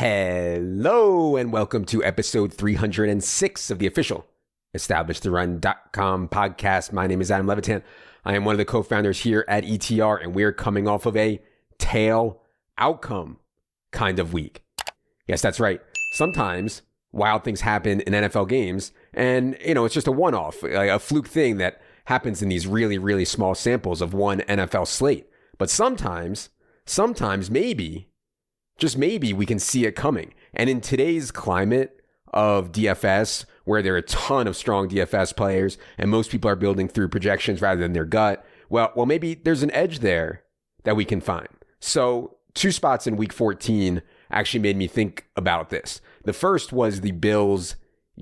Hello and welcome to episode 306 of the official EstablishTheRun.com podcast. My name is Adam Levitan. I am one of the co-founders here at ETR, and we're coming off of a tail outcome kind of week. Yes, that's right. Sometimes wild things happen in NFL games, and it's just a one-off, like a fluke thing that happens in these really, really small samples of one NFL slate. But sometimes maybe, just maybe, we can see it coming. And in today's climate of DFS, where there are a ton of strong DFS players and most people are building through projections rather than their gut, well, maybe there's an edge there that we can find. So 2 spots in week 14 actually made me think about this. The first was the Bills'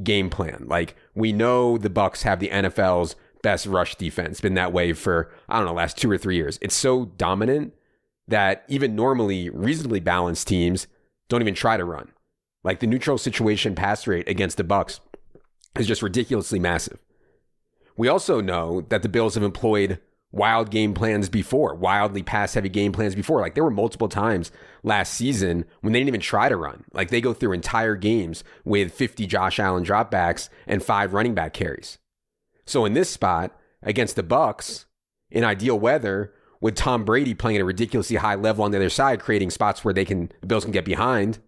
game plan. Like, we know the Bucs have the NFL's best rush defense. Been that way for, last 2 or 3 years. It's so dominant that even normally reasonably balanced teams don't even try to run. Like, the neutral situation pass rate against the Bucs is just ridiculously massive. We also know that the Bills have employed wild game plans before, wildly pass-heavy game plans before. Like, there were multiple times last season when they didn't even try to run. Like, they go through entire games with 50 Josh Allen dropbacks and 5 running back carries. So in this spot against the Bucs, in ideal weather, with Tom Brady playing at a ridiculously high level on the other side, creating spots where the Bills can get behind.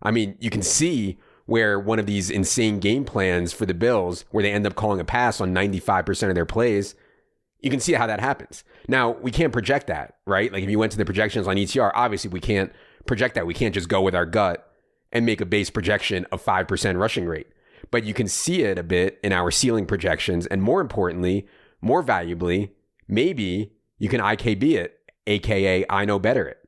I mean, you can see where one of these insane game plans for the Bills, where they end up calling a pass on 95% of their plays, you can see how that happens. Now, we can't project that, right? Like, if you went to the projections on ETR, obviously we can't project that. We can't just go with our gut and make a base projection of 5% rushing rate. But you can see it a bit in our ceiling projections. And more importantly, more valuably, maybe you can IKB it, aka I know better it.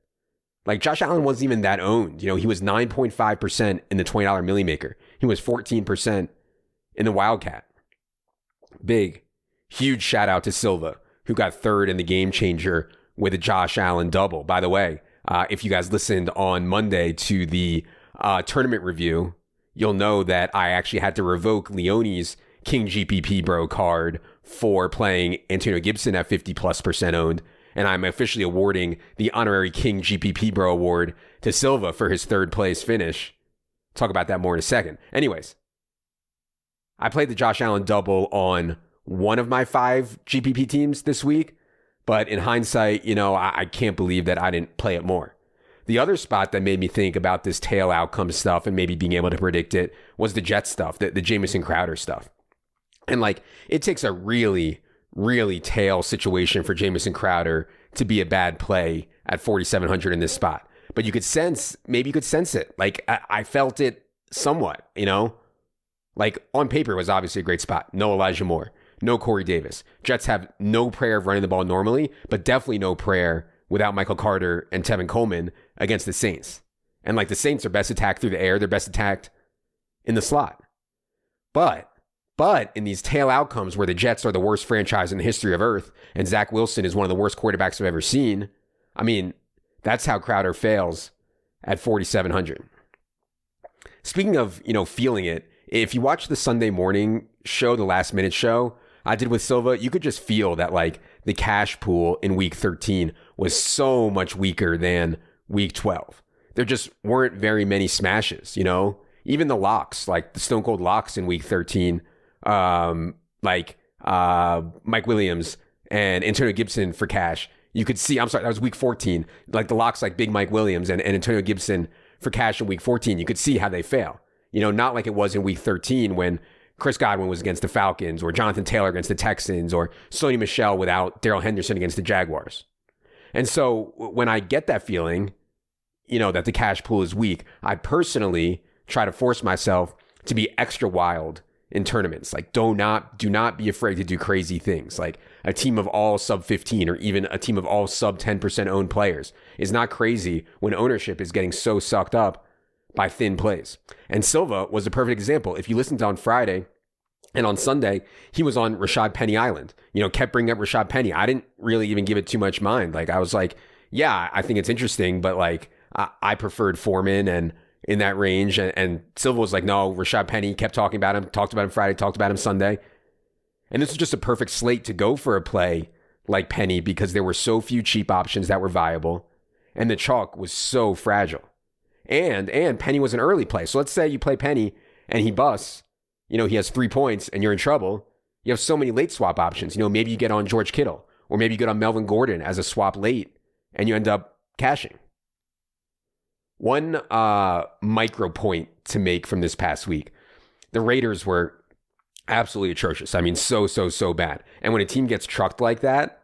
Like, Josh Allen wasn't even that owned. He was 9.5% in the $20 Millie Maker. He was 14% in the Wildcat. Big, huge shout out to Silva, who got third in the game changer with a Josh Allen double. By the way, if you guys listened on Monday to the tournament review, you'll know that I actually had to revoke Leone's King GPP Bro card for playing Antonio Gibson at 50+% owned. And I'm officially awarding the honorary King GPP Bro award to Silva for his third place finish. Talk about that more in a second. Anyways, I played the Josh Allen double on one of my 5 GPP teams this week. But in hindsight, I can't believe that I didn't play it more. The other spot that made me think about this tail outcome stuff and maybe being able to predict it was the Jets stuff, the Jamison Crowder stuff. And it takes a really, really tail situation for Jamison Crowder to be a bad play at 4,700 in this spot. But maybe you could sense it. Like, I felt it somewhat, Like, on paper, it was obviously a great spot. No Elijah Moore, no Corey Davis. Jets have no prayer of running the ball normally, but definitely no prayer without Michael Carter and Tevin Coleman against the Saints. And the Saints are best attacked through the air. They're best attacked in the slot. But in these tail outcomes where the Jets are the worst franchise in the history of Earth and Zach Wilson is one of the worst quarterbacks I've ever seen, I mean, that's how Crowder fails at 4,700. Speaking of, feeling it, if you watch the Sunday morning show, the last minute show I did with Silva, you could just feel that the cash pool in week 13 was so much weaker than week 12. There just weren't very many smashes, Even the locks, like the Stone Cold locks in week 13, Mike Williams and Antonio Gibson for cash. You could see, that was week 14, the locks like Big Mike Williams and Antonio Gibson for cash in week 14. You could see how they fail. Not like it was in week 13 when Chris Godwin was against the Falcons or Jonathan Taylor against the Texans or Sony Michel without Darrell Henderson against the Jaguars. And so when I get that feeling, that the cash pool is weak, I personally try to force myself to be extra wild in tournaments. Do not be afraid to do crazy things. Like, a team of all sub 15 or even a team of all sub 10% owned players is not crazy when ownership is getting so sucked up by thin plays. And Silva was a perfect example. If you listened on Friday and on Sunday, he was on Rashad Penny Island, kept bringing up Rashad Penny. I didn't really even give it too much mind. I was like, yeah, I think it's interesting, but I preferred Foreman and in that range. And Silva was like, no, Rashad Penny, kept talking about him, talked about him Friday, talked about him Sunday. And this was just a perfect slate to go for a play like Penny because there were so few cheap options that were viable and the chalk was so fragile. And Penny was an early play. So let's say you play Penny and he busts, he has 3 points and you're in trouble. You have so many late swap options. Maybe you get on George Kittle, or maybe you get on Melvin Gordon as a swap late and you end up cashing. One micro point to make from this past week. The Raiders were absolutely atrocious. I mean, so bad. And when a team gets trucked like that,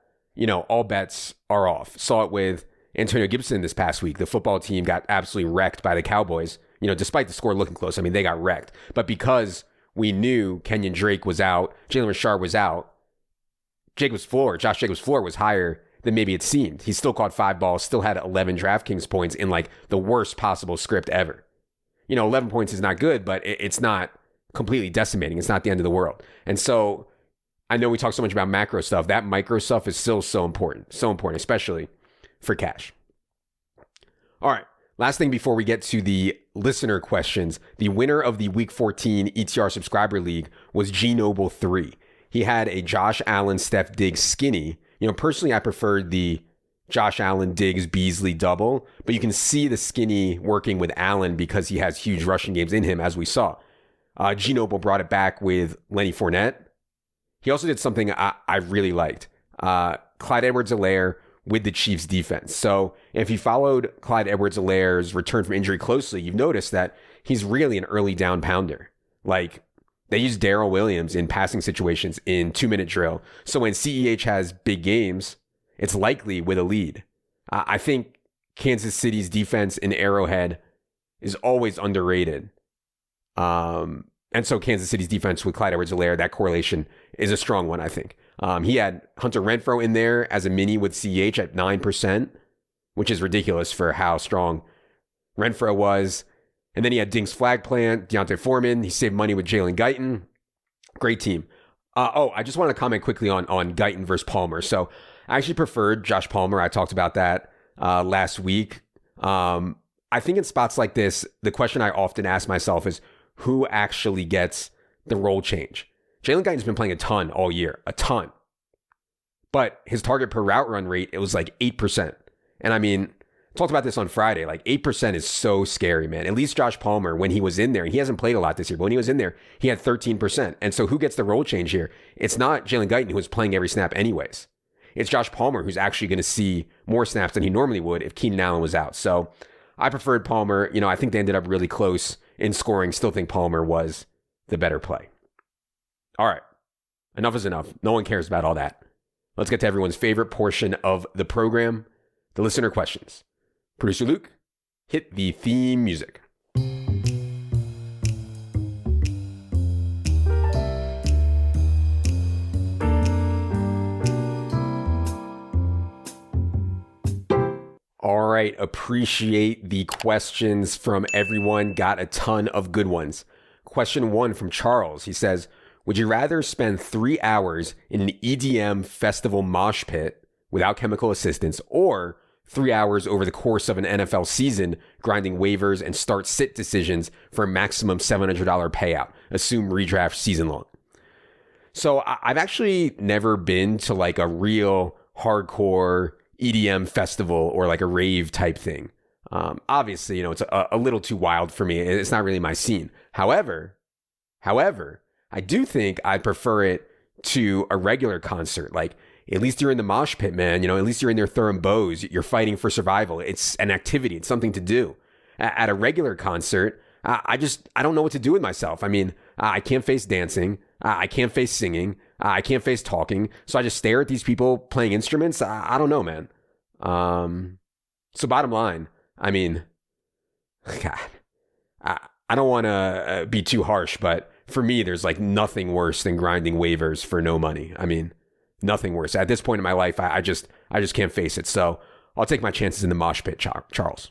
all bets are off. Saw it with Antonio Gibson this past week. The football team got absolutely wrecked by the Cowboys, despite the score looking close. I mean, they got wrecked. But because we knew Kenyon Drake was out, Jalen Richard was out, Josh Jacobs' floor was higher than maybe it seemed. He still caught 5 balls, still had 11 DraftKings points in like the worst possible script ever. 11 points is not good, but it's not completely decimating. It's not the end of the world. And so I know we talk so much about macro stuff. That micro stuff is still so important, especially for cash. All right. Last thing before we get to the listener questions, the winner of the Week 14 ETR Subscriber League was G Noble 3. He had a Josh Allen, Steph Diggs skinny. Personally, I preferred the Josh Allen, Diggs, Beasley double, but you can see the skinny working with Allen because he has huge rushing games in him, as we saw. G Noble brought it back with Lenny Fournette. He also did something I really liked. Clyde Edwards-Helaire with the Chiefs defense. So if you followed Clyde Edwards-Helaire's return from injury closely, you've noticed that he's really an early down pounder. Like, they use Darrell Williams in passing situations in 2-minute drill. So when CEH has big games, it's likely with a lead. I think Kansas City's defense in Arrowhead is always underrated. And so Kansas City's defense with Clyde Edwards-Helaire, that correlation is a strong one, I think. He had Hunter Renfrow in there as a mini with CEH at 9%, which is ridiculous for how strong Renfrow was. And then he had Dings Flagplant, Deontay Foreman. He saved money with Jalen Guyton. Great team. I just want to comment quickly on Guyton versus Palmer. So I actually preferred Josh Palmer. I talked about that last week. I think in spots like this, the question I often ask myself is, who actually gets the role change? Jalen Guyton's been playing a ton all year, a ton. But his target per route run rate, it was like 8%. And I mean, talked about this on Friday, like 8% is so scary, man. At least Josh Palmer, when he was in there, he hasn't played a lot this year, but when he was in there, he had 13%. And so who gets the role change here? It's not Jalen Guyton, who was playing every snap anyways. It's Josh Palmer, who's actually going to see more snaps than he normally would if Keenan Allen was out. So I preferred Palmer. I think they ended up really close in scoring. Still think Palmer was the better play. All right. Enough is enough. No one cares about all that. Let's get to everyone's favorite portion of the program, the listener questions. Producer Luke, hit the theme music. All right, appreciate the questions from everyone. Got a ton of good ones. Question 1 from Charles. He says, would you rather spend 3 hours in an EDM festival mosh pit without chemical assistance, or 3 hours over the course of an NFL season grinding waivers and start-sit decisions for a maximum $700 payout? Assume redraft season long. So I've actually never been to like a real hardcore EDM festival or like a rave type thing. Obviously, it's a little too wild for me. It's not really my scene. However, I do think I prefer it to a regular concert. Like, at least you're in the mosh pit, man. At least you're in there throwing bows. You're fighting for survival. It's an activity. It's something to do. At a regular concert, I don't know what to do with myself. I mean, I can't face dancing. I can't face singing. I can't face talking. So I just stare at these people playing instruments. I don't know, man. So bottom line, I mean, God, I don't want to be too harsh, but for me, there's like nothing worse than grinding waivers for no money. I mean, nothing worse. At this point in my life, I just can't face it. So I'll take my chances in the mosh pit, Charles.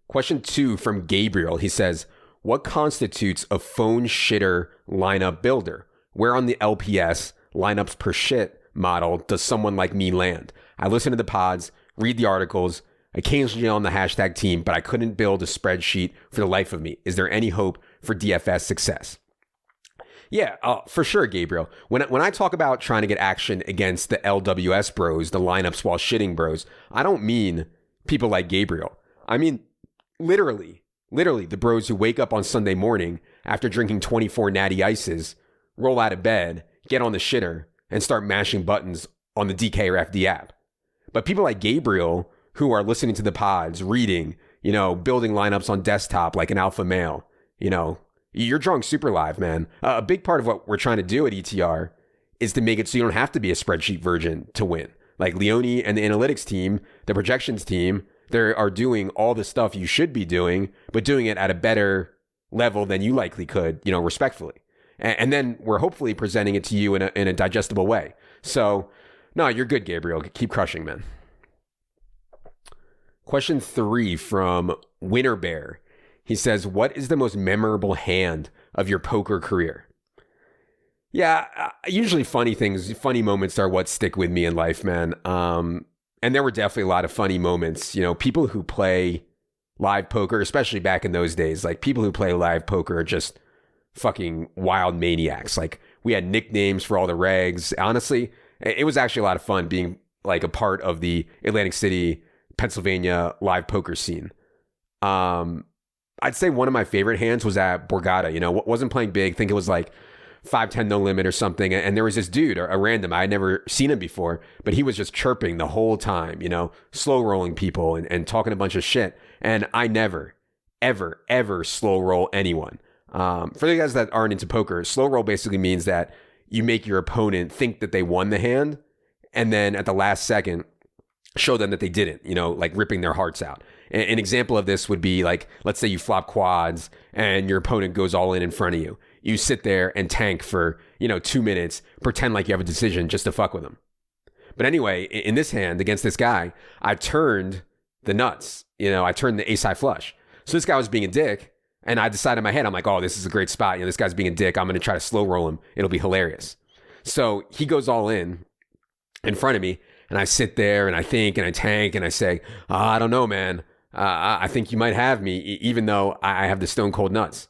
Question 2 from Gabriel. He says, what constitutes a phone shitter lineup builder? Where on the LPS lineups per shit model does someone like me land? I listen to the pods, read the articles, occasionally on the hashtag team, but I couldn't build a spreadsheet for the life of me. Is there any hope for DFS success? Yeah, for sure, Gabriel. When I talk about trying to get action against the LWS bros, the lineups while shitting bros, I don't mean people like Gabriel. I mean, literally, the bros who wake up on Sunday morning after drinking 24 natty ices, roll out of bed, get on the shitter, and start mashing buttons on the DK or FD app. But people like Gabriel, who are listening to the pods, reading, building lineups on desktop like an alpha male, you're drunk super live, man. A big part of what we're trying to do at ETR is to make it so you don't have to be a spreadsheet virgin to win. Like Leone and the analytics team, the projections team, they are doing all the stuff you should be doing, but doing it at a better level than you likely could, respectfully. And then we're hopefully presenting it to you in a digestible way. So, no, you're good, Gabriel. Keep crushing, man. Question 3 from Winner Bear. He says, what is the most memorable hand of your poker career? Yeah, usually funny moments are what stick with me in life, man. And there were definitely a lot of funny moments. People who play live poker, especially back in those days, like people who play live poker are just fucking wild maniacs. Like we had nicknames for all the regs. Honestly, it was actually a lot of fun being like a part of the Atlantic City, Pennsylvania live poker scene. I'd say one of my favorite hands was at Borgata. Wasn't playing big. I think it was like 5-10 no limit or something. And there was this dude, a random, I had never seen him before, but he was just chirping the whole time, slow rolling people and talking a bunch of shit. And I never, ever, ever slow roll anyone. For the guys that aren't into poker, slow roll basically means that you make your opponent think that they won the hand, and then at the last second, show them that they didn't, like ripping their hearts out. An example of this would be like, let's say you flop quads and your opponent goes all in front of you. You sit there and tank for, 2 minutes, pretend like you have a decision just to fuck with them. But anyway, in this hand against this guy, I turned the nuts, I turned the ace high flush. So this guy was being a dick, and I decided in my head, I'm like, oh, this is a great spot. This guy's being a dick. I'm going to try to slow roll him. It'll be hilarious. So he goes all in front of me, and I sit there and I think and I tank and I say, I don't know, man. I think you might have me, even though I have the stone cold nuts.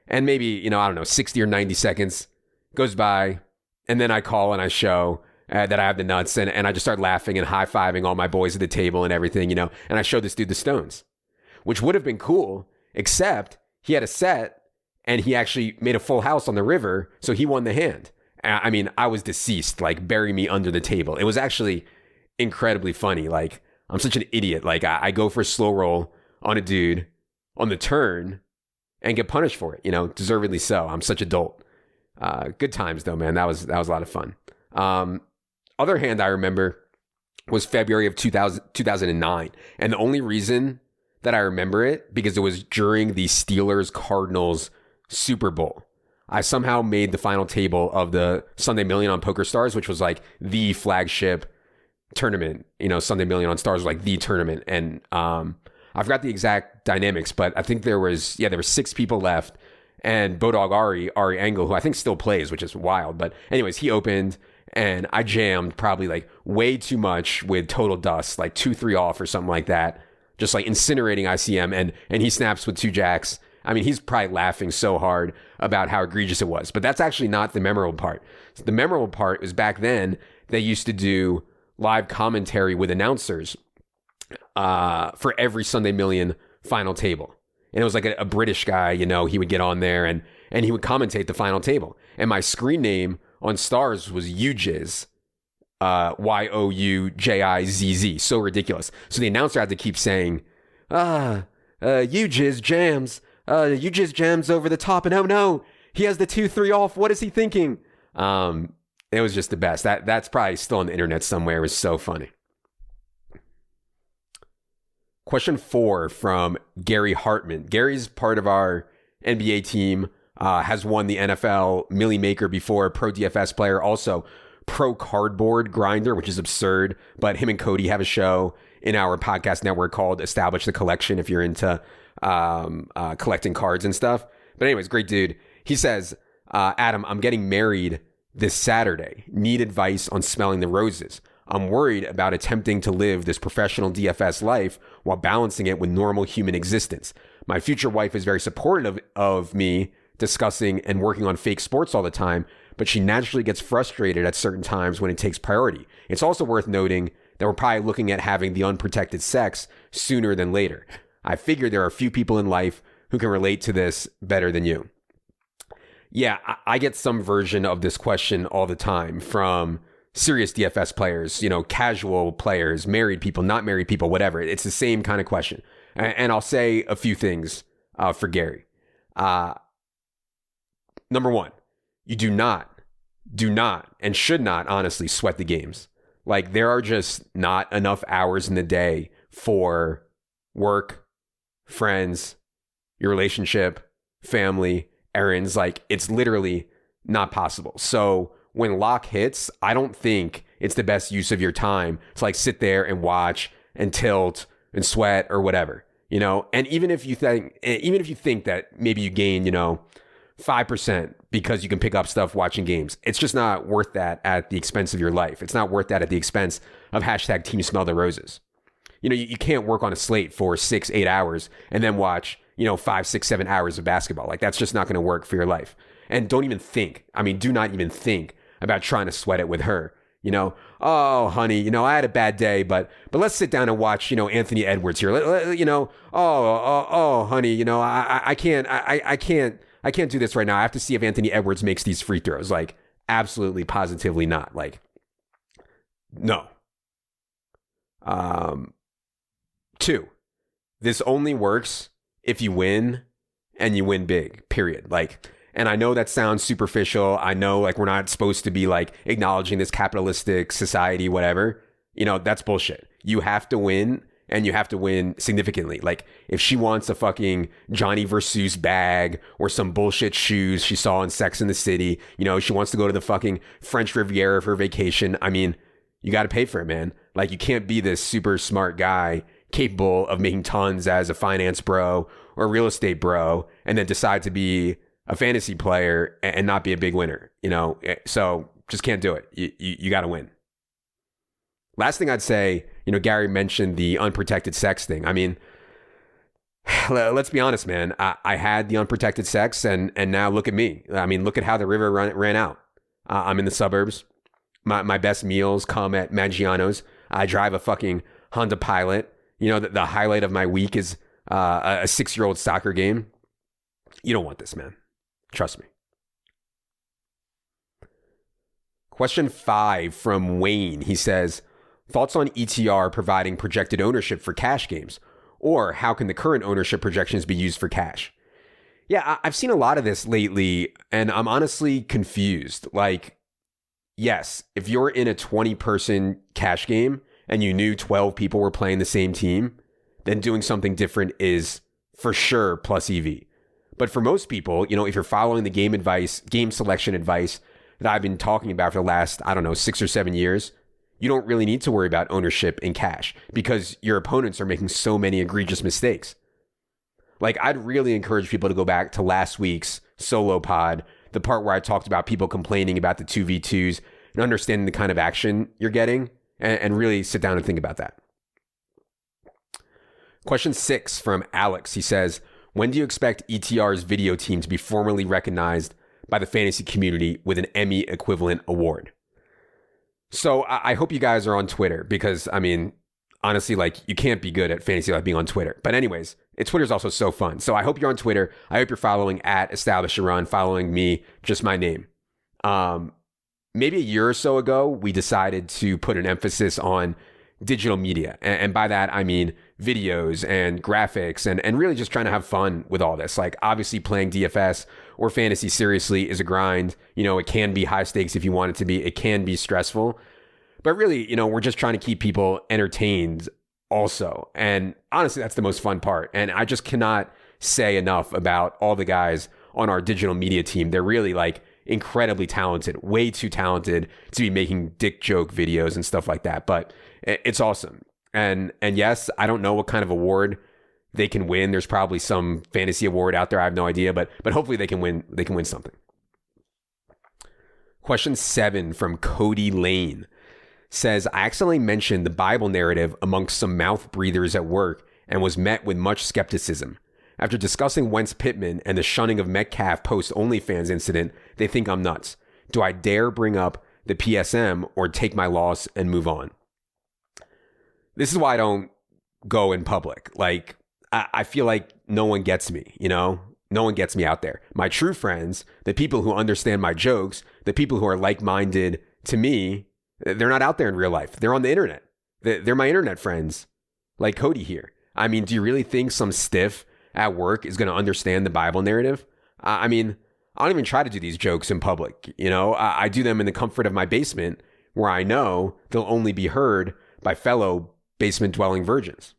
And maybe, 60 or 90 seconds goes by, and then I call and I show that I have the nuts, and I just start laughing and high-fiving all my boys at the table and everything, and I show this dude the stones, which would have been cool, except he had a set, and he actually made a full house on the river, so he won the hand. I mean, I was deceased, like, bury me under the table. It was actually incredibly funny. Like, I'm such an idiot. Like, I go for a slow roll on a dude on the turn and get punished for it, deservedly so. I'm such a dolt. Good times, though, man. That was a lot of fun. Other hand I remember was February of 2009. And the only reason that I remember it, because it was during the Steelers-Cardinals Super Bowl. I somehow made the final table of the Sunday Million on PokerStars, which was like the flagship tournament. Sunday Million on Stars was like the tournament. And I forgot the exact dynamics, but I think there were 6 people left. And Bodog Ari Engel, who I think still plays, which is wild. But anyways, he opened and I jammed probably like way too much with total dust, like 2-3 off or something like that. Just like incinerating ICM. And he snaps with 2 jacks. I mean, he's probably laughing so hard about how egregious it was. But that's actually not the memorable part. The memorable part is back then, they used to do live commentary with announcers for every Sunday Million final table. And it was like a British guy, he would get on there and he would commentate the final table. And my screen name on Stars was Youjizz, Youjizz. So ridiculous. So the announcer had to keep saying, Youjizz jams. Youjizz jams over the top, and oh no, he has the 2-3 off. What is he thinking? It was just the best. That's probably still on the internet somewhere. It was so funny. Question 4 from Gary Hartman. Gary's part of our NBA team, has won the NFL Millie Maker before, pro DFS player, also pro cardboard grinder, which is absurd. But him and Cody have a show in our podcast network called Establish the Collection if you're into collecting cards and stuff. But anyways, great dude. He says, Adam, I'm getting married this Saturday. Need advice on smelling the roses. I'm worried about attempting to live this professional DFS life while balancing it with normal human existence. My future wife is very supportive of me discussing and working on fake sports all the time, but she naturally gets frustrated at certain times when it takes priority. It's also worth noting that we're probably looking at having the unprotected sex sooner than later. I figure there are a few people in life who can relate to this better than you. Yeah, I get some version of this question all the time from serious DFS players, casual players, married people, not married people, whatever. It's the same kind of question. And I'll say a few things for Gary. Number one, you do not, and should not honestly sweat the games. Like, there are just not enough hours in the day for work, friends, your relationship, family, errands. Like, it's literally not possible. So when lock hits, I don't think it's the best use of your time to like sit there and watch and tilt and sweat or whatever, and even if you think that maybe you gain, 5% because you can pick up stuff watching games, it's just not worth that at the expense of your life. It's not worth that at the expense of hashtag team smell the roses. You can't work on a slate for 6-8 hours and then watch, 5, 6, 7 hours of basketball. Like, that's just not going to work for your life. And do not even think about trying to sweat it with her. Oh, honey, I had a bad day, but let's sit down and watch, Anthony Edwards here. Oh, honey, I can't do this right now. I have to see if Anthony Edwards makes these free throws. Like, absolutely, positively not. Like, no. 2, this only works if you win and you win big, period. Like, and I know that sounds superficial. I know, like, we're not supposed to be like acknowledging this capitalistic society, whatever. That's bullshit. You have to win, and you have to win significantly. Like, if she wants a fucking Johnny Versus bag or some bullshit shoes she saw in Sex and the City, she wants to go to the fucking French Riviera for vacation. I mean, you got to pay for it, man. Like, you can't be this super smart guy capable of making tons as a finance bro or real estate bro and then decide to be a fantasy player and not be a big winner, So just can't do it. You got to win. Last thing I'd say, Gary mentioned the unprotected sex thing. I mean, let's be honest, man. I had the unprotected sex and now look at me. I mean, look at how the river ran out. I'm in the suburbs. My best meals come at Maggiano's. I drive a fucking Honda Pilot. The highlight of my week is a 6-year-old soccer game. You don't want this, man. Trust me. Question 5 from Wayne. He says, thoughts on ETR providing projected ownership for cash games? Or how can the current ownership projections be used for cash? Yeah, I've seen a lot of this lately, and I'm honestly confused. Like, yes, if you're in a 20-person cash game and you knew 12 people were playing the same team, then doing something different is for sure plus EV. But for most people, if you're following the game selection advice that I've been talking about for the last, 6 or 7 years, you don't really need to worry about ownership in cash because your opponents are making so many egregious mistakes. Like, I'd really encourage people to go back to last week's solo pod, the part where I talked about people complaining about the 2v2s and understanding the kind of action you're getting, and really sit down and think about that. Question 6 from Alex. He says, when do you expect ETR's video team to be formally recognized by the fantasy community with an Emmy equivalent award? So I hope you guys are on Twitter because, honestly, like, you can't be good at fantasy without being on Twitter. But anyways, Twitter's also so fun. So I hope you're on Twitter. I hope you're following at Establish a Run, following me, just my name. Maybe a year or so ago, we decided to put an emphasis on digital media. And by that, I mean videos and graphics and really just trying to have fun with all this. Like, obviously playing DFS or fantasy seriously is a grind. It can be high stakes if you want it to be. It can be stressful. But really, we're just trying to keep people entertained also. And honestly, that's the most fun part. And I just cannot say enough about all the guys on our digital media team. They're really like incredibly talented, way too talented to be making dick joke videos and stuff like that. But it's awesome. And yes, I don't know what kind of award they can win. There's probably some fantasy award out there. I have no idea, but hopefully they can win something. Question 7 from Cody Lane says, I accidentally mentioned the Bible narrative amongst some mouth breathers at work and was met with much skepticism. After discussing Wentz Pittman and the shunning of Metcalf post OnlyFans incident, they think I'm nuts. Do I dare bring up the PSM or take my loss and move on? This is why I don't go in public. Like, I feel like no one gets me, you know? No one gets me out there. My true friends, the people who understand my jokes, the people who are like-minded to me, they're not out there in real life. They're on the internet. They're my internet friends, like Cody here. I mean, do you really think some stiff at work is going to understand the Bible narrative? I mean, I don't even try to do these jokes in public. You know, I do them in the comfort of my basement where I know they'll only be heard by fellow basement dwelling virgins.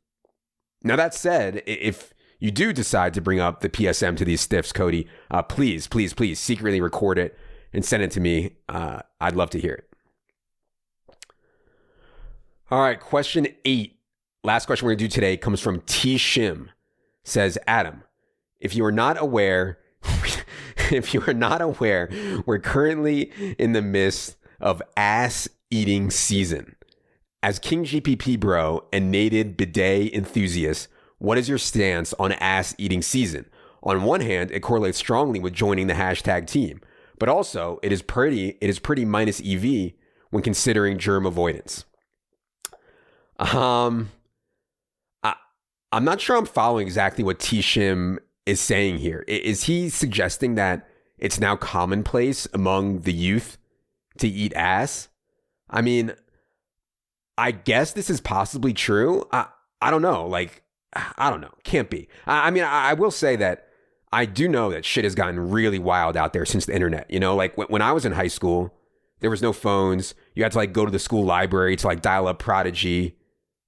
Now, that said, if you do decide to bring up the PSM to these stiffs, Cody, please secretly record it and send it to me. I'd love to hear it. All right, question 8. Last question we're going to do today comes from T. Shim. Says, Adam, if you are not aware, we're currently in the midst of ass eating season. As King GPP Bro and native bidet enthusiast, what is your stance on ass eating season? On one hand, it correlates strongly with joining the hashtag team, but also it is pretty minus EV when considering germ avoidance. I'm not sure I'm following exactly what T-Shim is saying here. Is he suggesting that it's now commonplace among the youth to eat ass? I mean, I guess this is possibly true. I don't know. Like, I don't know. Can't be. I mean, I will say that I do know that shit has gotten really wild out there since the internet. You know, like when I was in high school, there was no phones. You had to like go to the school library to like dial up Prodigy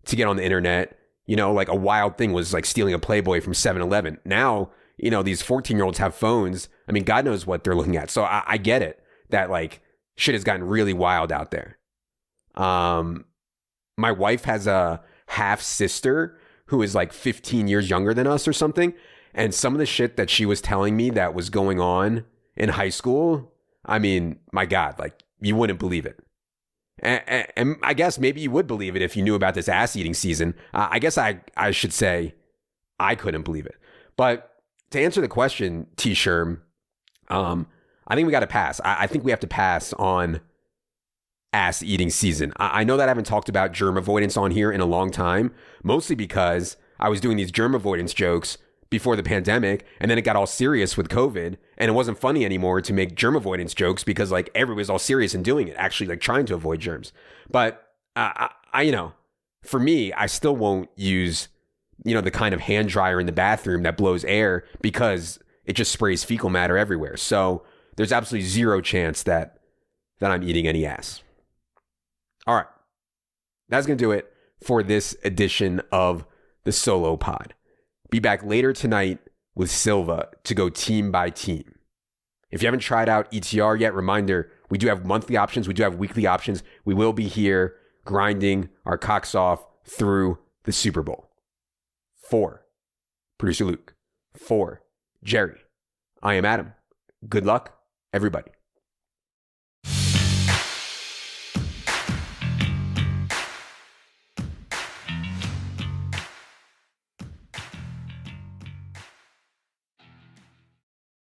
to get on the internet. You know, like a wild thing was like stealing a Playboy from 7-Eleven. Now, you know, these 14-year-olds have phones. I mean, God knows what they're looking at. So I get it that like shit has gotten really wild out there. My wife has a half sister who is like 15 years younger than us or something. And some of the shit that she was telling me that was going on in high school, I mean, my God, like you wouldn't believe it. And I guess maybe you would believe it if you knew about this ass eating season. I guess I should say I couldn't believe it. But to answer the question, T-Sherm, I think we got to pass. I think we have to pass on ass eating season. I know that I haven't talked about germ avoidance on here in a long time, mostly because I was doing these germ avoidance jokes before the pandemic, and then it got all serious with COVID, and it wasn't funny anymore to make germ avoidance jokes because like everybody's all serious and doing it, actually like trying to avoid germs. But I you know, for me, I still won't use, you know, the kind of hand dryer in the bathroom that blows air because it just sprays fecal matter everywhere. So there's absolutely zero chance that I'm eating any ass. All right, that's gonna do it for this edition of the Solo Pod. Be back later tonight with Silva to go team by team. If you haven't tried out ETR yet, reminder, we do have monthly options. We do have weekly options. We will be here grinding our cocks off through the Super Bowl. For producer Luke, for Jerry, I am Adam. Good luck, everybody.